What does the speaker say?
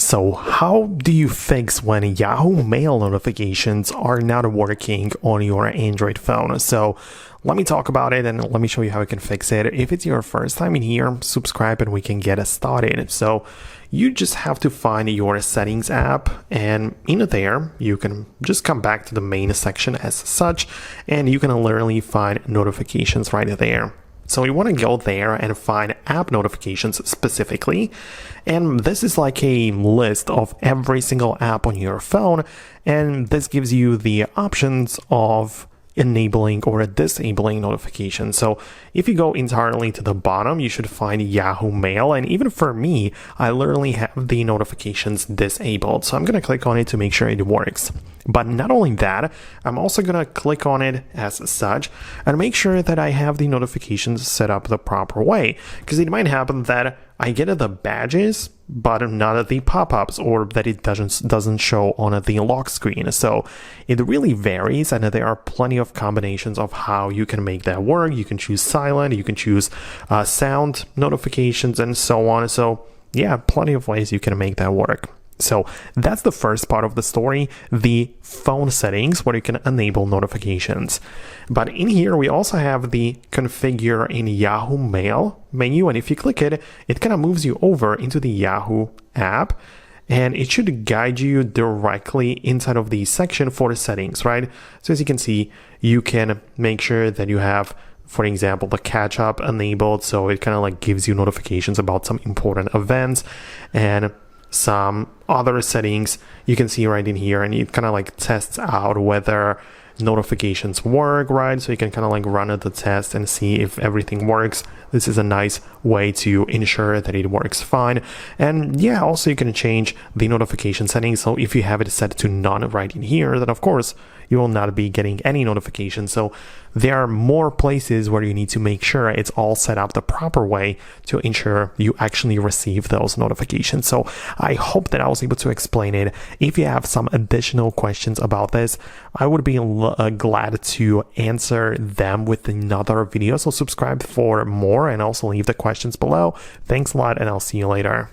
So how do you fix when Yahoo Mail notifications are not working on your Android phone? So let me talk about it and let me show you how you can fix it. If it's your first time in here, subscribe and we can get started. So you just have to find your settings app, and in there you can just come back to the main section as such, and you can literally find notifications right there. So you want to go there and find app notifications specifically. And this is like a list of every single app on your phone. And this gives you the options of enabling or disabling notifications. So if you go entirely to the bottom, you should find Yahoo Mail. And even for me, I literally have the notifications disabled. So I'm going to click on it to make sure it works. But not only that, I'm also going to click on it as such and make sure that I have the notifications set up the proper way. Because it might happen that I get the badges, but not the pop-ups, or that it doesn't show on the lock screen. So it really varies, and there are plenty of combinations of how you can make that work. You can choose silent, you can choose sound notifications, and so on. So yeah, plenty of ways you can make that work. So that's the first part of the story, the phone settings, where you can enable notifications. But in here, we also have the configure in Yahoo Mail menu. And if you click it, it kind of moves you over into the Yahoo app. And it should guide you directly inside of the section for the settings, right? So as you can see, you can make sure that you have, for example, the catch up enabled. So it kind of like gives you notifications about some important events, and some other settings you can see right in here, and it kind of like tests out whether notifications work, right? So you can kind of like run the test and see if everything works. This is a nice way to ensure that it works fine. And yeah, also you can change the notification settings. So if you have it set to none right in here, then of course you will not be getting any notifications. So there are more places where you need to make sure it's all set up the proper way to ensure you actually receive those notifications. So I hope that I was able to explain it. If you have some additional questions about this, I would be glad to answer them with another video. So subscribe for more and also leave the questions below. Thanks a lot, and I'll see you later.